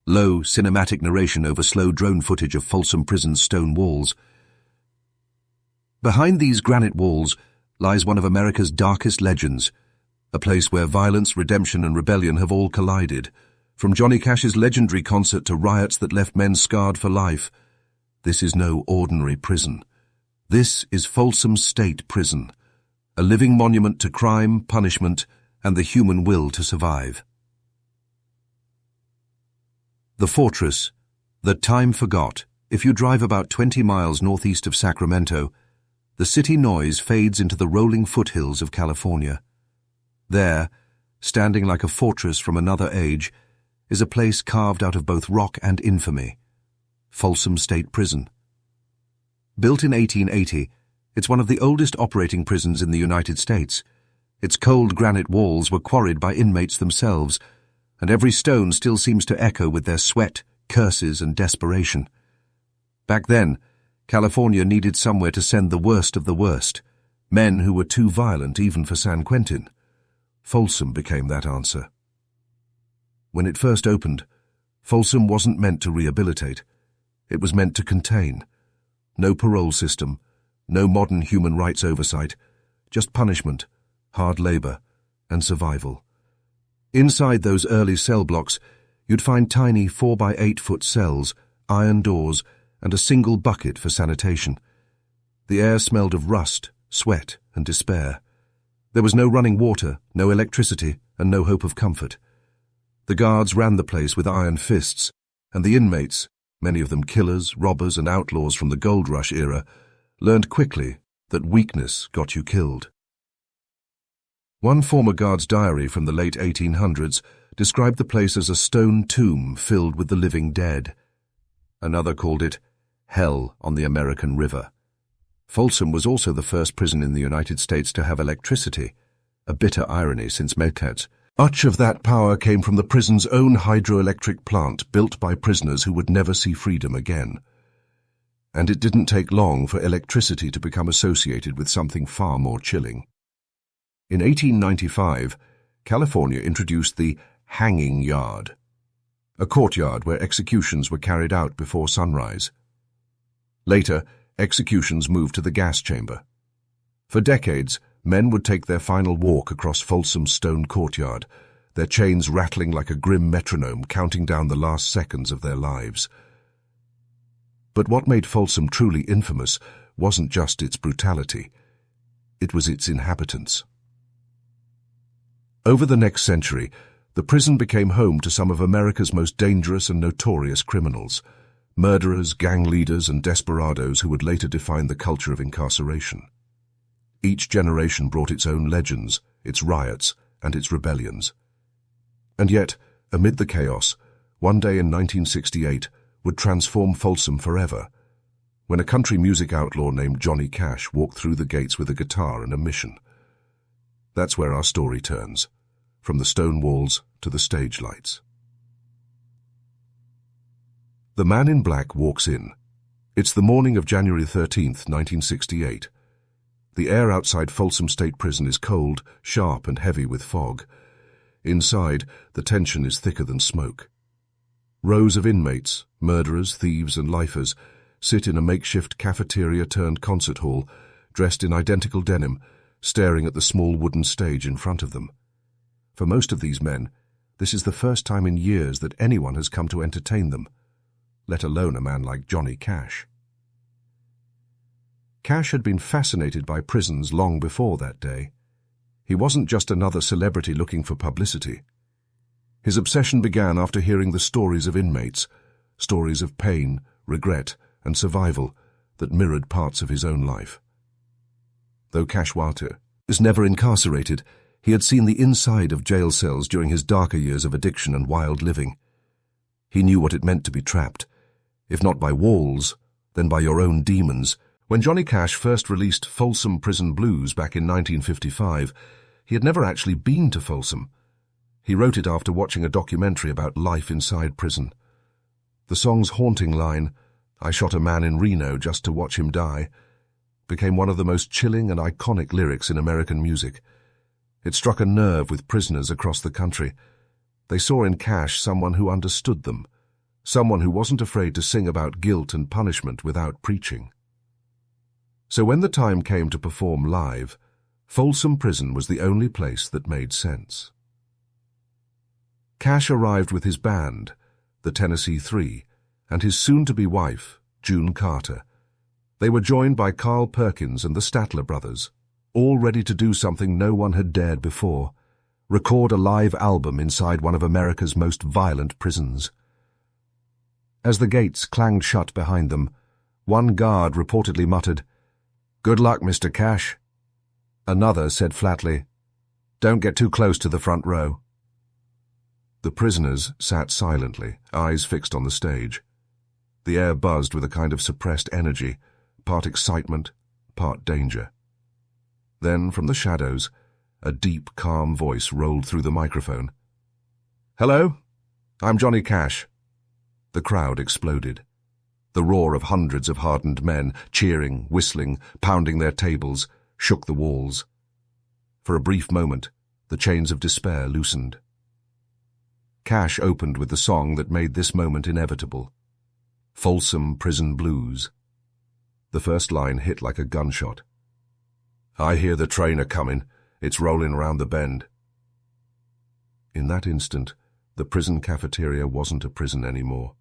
low, cinematic narration over slow drone footage of Folsom Prison's stone walls. Behind these granite walls lies one of America's darkest legends, a place where violence, redemption, and rebellion have all collided. From Johnny Cash's legendary concert to riots that left men scarred for life, this is no ordinary prison. This is Folsom State Prison, a living monument to crime, punishment, and the human will to survive. The fortress, that time forgot. If you drive about 20 miles northeast of Sacramento, the city noise fades into the rolling foothills of California. There, standing like a fortress from another age, is a place carved out of both rock and infamy, Folsom State Prison. Built in 1880, it's one of the oldest operating prisons in the United States. Its cold granite walls were quarried by inmates themselves, and every stone still seems to echo with their sweat, curses, and desperation. Back then, California needed somewhere to send the worst of the worst, men who were too violent even for San Quentin. Folsom became that answer. When it first opened, Folsom wasn't meant to rehabilitate. It was meant to contain. No parole system, no modern human rights oversight, just punishment, hard labor, and survival. Inside those early cell blocks, you'd find tiny 4-by-8-foot cells, iron doors, and a single bucket for sanitation. The air smelled of rust, sweat, and despair. There was no running water, no electricity, and no hope of comfort. The guards ran the place with iron fists, and the inmates, many of them killers, robbers, and outlaws from the gold rush era, learned quickly that weakness got you killed. One former guard's diary from the late 1800s described the place as a stone tomb filled with the living dead. Another called it hell on the American River. Folsom was also the first prison in the United States to have electricity, a bitter irony since much of that power came from the prison's own hydroelectric plant built by prisoners who would never see freedom again. And it didn't take long for electricity to become associated with something far more chilling. In 1895, California introduced the hanging yard, a courtyard where executions were carried out before sunrise. Later, executions moved to the gas chamber. For decades, men would take their final walk across Folsom's stone courtyard, their chains rattling like a grim metronome counting down the last seconds of their lives. But what made Folsom truly infamous wasn't just its brutality. It was its inhabitants. Over the next century, the prison became home to some of America's most dangerous and notorious criminals, murderers, gang leaders, and desperados who would later define the culture of incarceration. Each generation brought its own legends, its riots, and its rebellions. And yet, amid the chaos, one day in 1968 would transform Folsom forever, when a country music outlaw named Johnny Cash walked through the gates with a guitar and a mission. That's where our story turns, from the stone walls to the stage lights. The man in black walks in. It's the morning of January 13th, 1968. The air outside Folsom State Prison is cold, sharp, and heavy with fog. Inside, the tension is thicker than smoke. Rows of inmates, murderers, thieves, and lifers, sit in a makeshift cafeteria-turned-concert hall, dressed in identical denim, staring at the small wooden stage in front of them. For most of these men, this is the first time in years that anyone has come to entertain them, let alone a man like Johnny Cash. Cash had been fascinated by prisons long before that day. He wasn't just another celebrity looking for publicity. His obsession began after hearing the stories of inmates, stories of pain, regret, and survival that mirrored parts of his own life. Though Cash Walter is never incarcerated, he had seen the inside of jail cells during his darker years of addiction and wild living. He knew what it meant to be trapped, if not by walls, then by your own demons. When Johnny Cash first released Folsom Prison Blues back in 1955, he had never actually been to Folsom. He wrote it after watching a documentary about life inside prison. The song's haunting line, "I shot a man in Reno just to watch him die," became one of the most chilling and iconic lyrics in American music. It struck a nerve with prisoners across the country. They saw in Cash someone who understood them, someone who wasn't afraid to sing about guilt and punishment without preaching. So when the time came to perform live, Folsom Prison was the only place that made sense. Cash arrived with his band, the Tennessee Three, and his soon-to-be wife, June Carter. They were joined by Carl Perkins and the Statler brothers, all ready to do something no one had dared before: record a live album inside one of America's most violent prisons. As the gates clanged shut behind them, one guard reportedly muttered, "Good luck, Mr. Cash." Another said flatly, "Don't get too close to the front row." The prisoners sat silently, eyes fixed on the stage. The air buzzed with a kind of suppressed energy, part excitement, part danger. Then, from the shadows, a deep, calm voice rolled through the microphone. "Hello, I'm Johnny Cash." The crowd exploded. The roar of hundreds of hardened men, cheering, whistling, pounding their tables, shook the walls. For a brief moment, the chains of despair loosened. Cash opened with the song that made this moment inevitable: Folsom Prison Blues. The first line hit like a gunshot. "I hear the train a-comin', it's rollin' round the bend." In that instant, the prison cafeteria wasn't a prison anymore.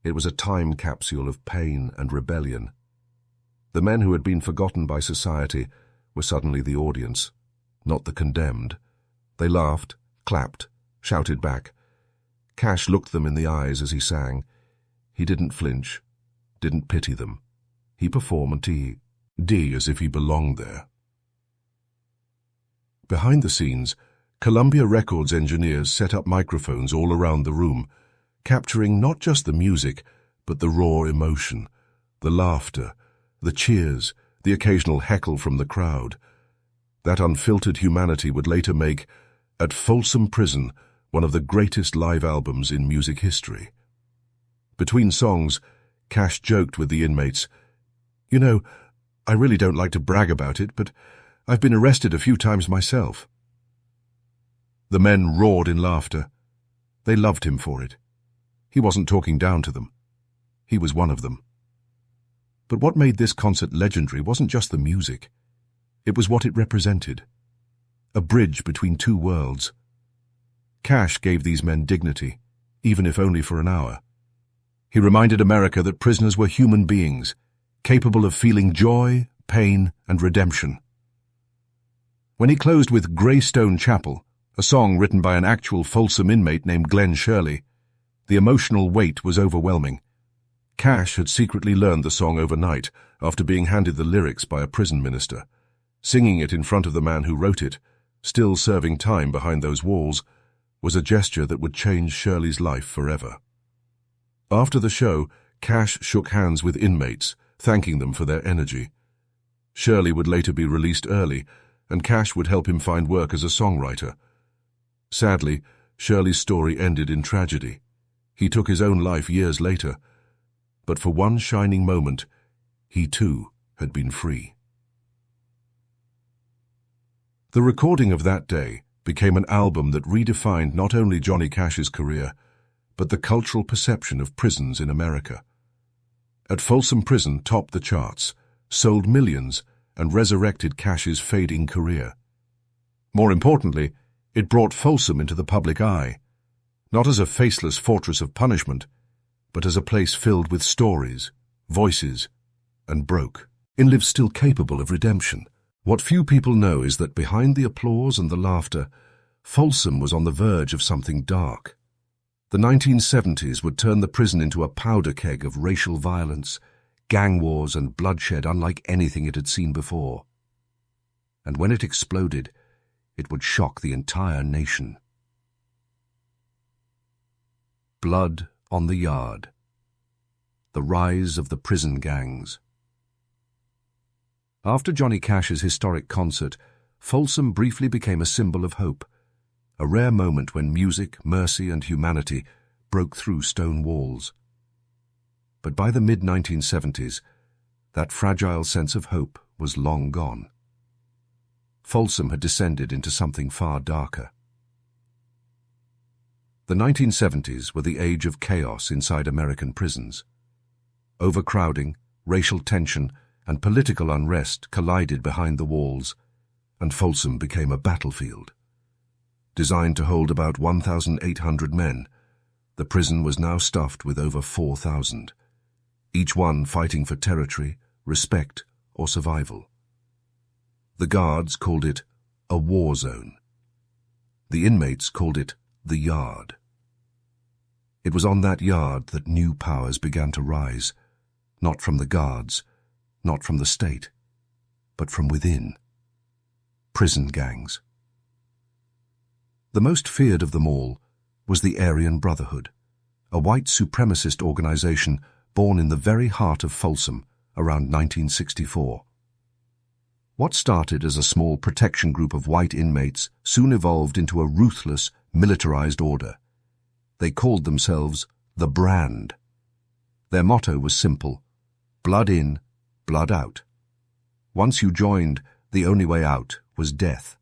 It was a time capsule of pain and rebellion. The men who had been forgotten by society were suddenly the audience, not the condemned. They laughed, clapped, shouted back. Cash looked them in the eyes as he sang. He didn't flinch, didn't pity them. He performed as if he belonged there. Behind the scenes, Columbia Records engineers set up microphones all around the room, capturing not just the music, but the raw emotion, the laughter, the cheers, the occasional heckle from the crowd. That unfiltered humanity would later make, at Folsom Prison, one of the greatest live albums in music history. Between songs, Cash joked with the inmates, "You know, I really don't like to brag about it, but I've been arrested a few times myself." The men roared in laughter. They loved him for it. He wasn't talking down to them. He was one of them. But what made this concert legendary wasn't just the music. It was what it represented. A bridge between two worlds. Cash gave these men dignity, even if only for an hour. He reminded America that prisoners were human beings, capable of feeling joy, pain, and redemption. When he closed with Greystone Chapel, a song written by an actual Folsom inmate named Glenn Shirley, the emotional weight was overwhelming. Cash had secretly learned the song overnight after being handed the lyrics by a prison minister. Singing it in front of the man who wrote it, still serving time behind those walls, was a gesture that would change Shirley's life forever. After the show, Cash shook hands with inmates, thanking them for their energy. Shirley would later be released early, and Cash would help him find work as a songwriter. Sadly, Shirley's story ended in tragedy. He took his own life years later, but for one shining moment, he too had been free. The recording of that day became an album that redefined not only Johnny Cash's career, but the cultural perception of prisons in America. At Folsom Prison topped the charts, sold millions, and resurrected Cash's fading career. More importantly, it brought Folsom into the public eye, not as a faceless fortress of punishment, but as a place filled with stories, voices, and broke, and lives still capable of redemption. What few people know is that behind the applause and the laughter, Folsom was on the verge of something dark. The 1970s would turn the prison into a powder keg of racial violence, gang wars, and bloodshed unlike anything it had seen before. And when it exploded, it would shock the entire nation. Blood on the Yard. The rise of the prison gangs. After Johnny Cash's historic concert, Folsom briefly became a symbol of hope, a rare moment when music, mercy, and humanity broke through stone walls. But by the mid-1970s, that fragile sense of hope was long gone. Folsom had descended into something far darker. The 1970s were the age of chaos inside American prisons. Overcrowding, racial tension, and political unrest collided behind the walls, and Folsom became a battlefield. Designed to hold about 1,800 men, the prison was now stuffed with over 4,000, each one fighting for territory, respect, or survival. The guards called it a war zone. The inmates called it the yard. It was on that yard that new powers began to rise, not from the guards, not from the state, but from within. Prison gangs. The most feared of them all was the Aryan Brotherhood, a white supremacist organization born in the very heart of Folsom around 1964. What started as a small protection group of white inmates soon evolved into a ruthless, militarized order. They called themselves the Brand. Their motto was simple: blood in, blood out. Once you joined, the only way out was death.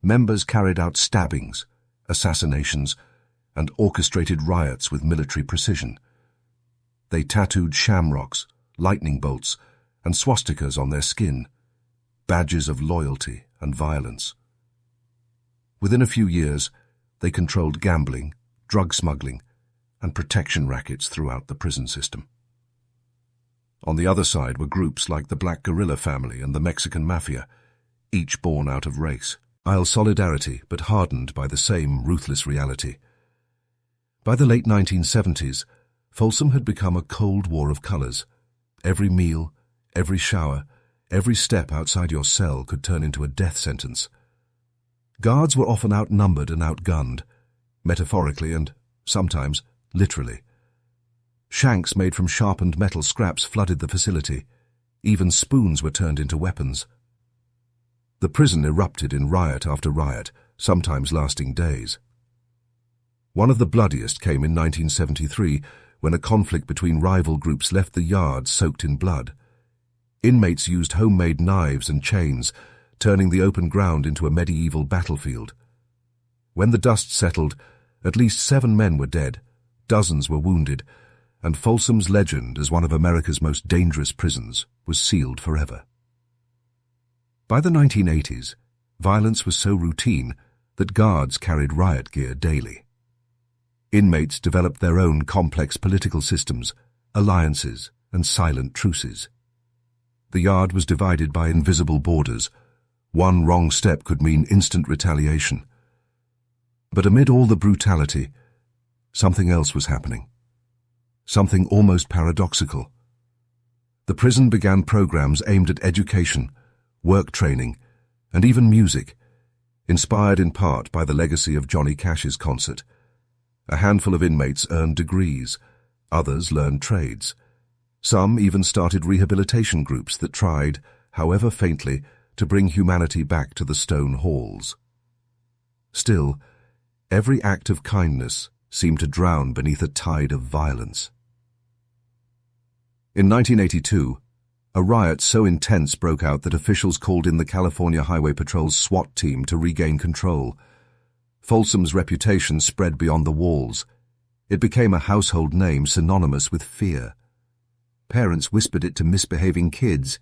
Members carried out stabbings, assassinations, and orchestrated riots with military precision. They tattooed shamrocks, lightning bolts, and swastikas on their skin, badges of loyalty and violence. Within a few years, they controlled gambling, drug smuggling, and protection rackets throughout the prison system. On the other side were groups like the Black Guerrilla family and the Mexican Mafia, each born out of race. Solidarity, but hardened by the same ruthless reality. By the late 1970s, Folsom had become a Cold War of colors. Every meal, every shower, every step outside your cell could turn into a death sentence. Guards were often outnumbered and outgunned, metaphorically and, sometimes, literally. Shanks made from sharpened metal scraps flooded the facility. Even spoons were turned into weapons. The prison erupted in riot after riot, sometimes lasting days. One of the bloodiest came in 1973, when a conflict between rival groups left the yard soaked in blood. Inmates used homemade knives and chains, turning the open ground into a medieval battlefield. When the dust settled, at least 7 men were dead, dozens were wounded, and Folsom's legend as one of America's most dangerous prisons was sealed forever. By the 1980s, violence was so routine that guards carried riot gear daily. Inmates developed their own complex political systems, alliances, and silent truces. The yard was divided by invisible borders. One wrong step could mean instant retaliation. But amid all the brutality, something else was happening. Something almost paradoxical. The prison began programs aimed at education, work training, and even music, inspired in part by the legacy of Johnny Cash's concert. A handful of inmates earned degrees, others learned trades. Some even started rehabilitation groups that tried, however faintly, to bring humanity back to the stone halls. Still, every act of kindness seemed to drown beneath a tide of violence. In 1982, a riot so intense broke out that officials called in the California Highway Patrol's SWAT team to regain control. Folsom's reputation spread beyond the walls. It became a household name synonymous with fear. Parents whispered it to misbehaving kids.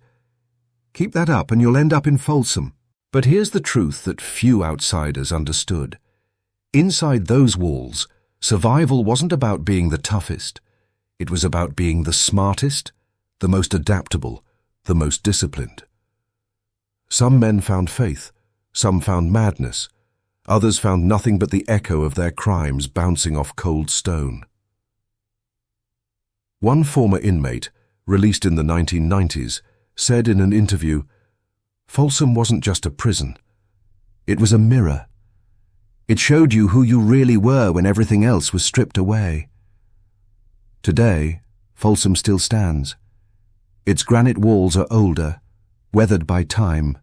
"Keep that up and you'll end up in Folsom." But here's the truth that few outsiders understood. Inside those walls, survival wasn't about being the toughest. It was about being the smartest, the most adaptable, the most disciplined. Some men found faith, some found madness, others found nothing but the echo of their crimes bouncing off cold stone. One former inmate, released in the 1990s, said in an interview, "Folsom wasn't just a prison. It was a mirror. It showed you who you really were when everything else was stripped away." Today, Folsom still stands. Its granite walls are older, weathered by time,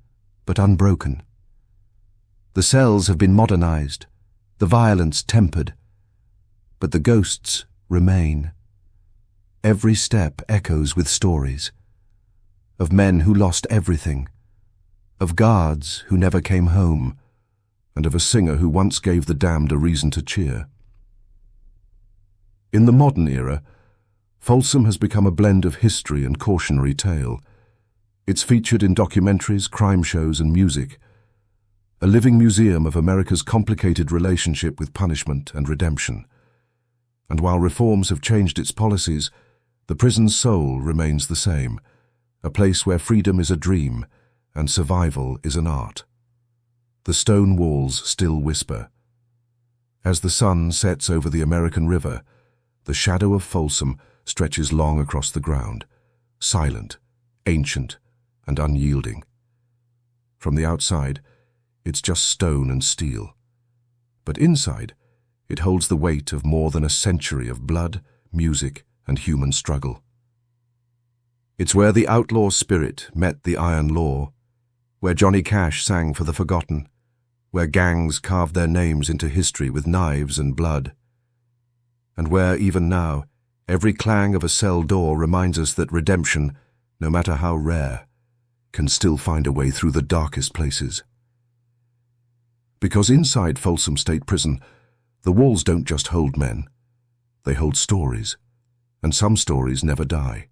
but unbroken. The cells have been modernized, the violence tempered, but the ghosts remain. Every step echoes with stories of men who lost everything, of guards who never came home, and of a singer who once gave the damned a reason to cheer. In the modern era, Folsom has become a blend of history and cautionary tale. It's featured in documentaries, crime shows, and music, a living museum of America's complicated relationship with punishment and redemption. And while reforms have changed its policies, the prison's soul remains the same, a place where freedom is a dream and survival is an art. The stone walls still whisper. As the sun sets over the American River, the shadow of Folsom stretches long across the ground, silent, ancient, and unyielding. From the outside, it's just stone and steel. But inside, it holds the weight of more than a century of blood, music, and human struggle. It's where the outlaw spirit met the iron law, where Johnny Cash sang for the forgotten, where gangs carved their names into history with knives and blood, and where, even now, every clang of a cell door reminds us that redemption, no matter how rare, can still find a way through the darkest places. Because inside Folsom State Prison, the walls don't just hold men. They hold stories, and some stories never die.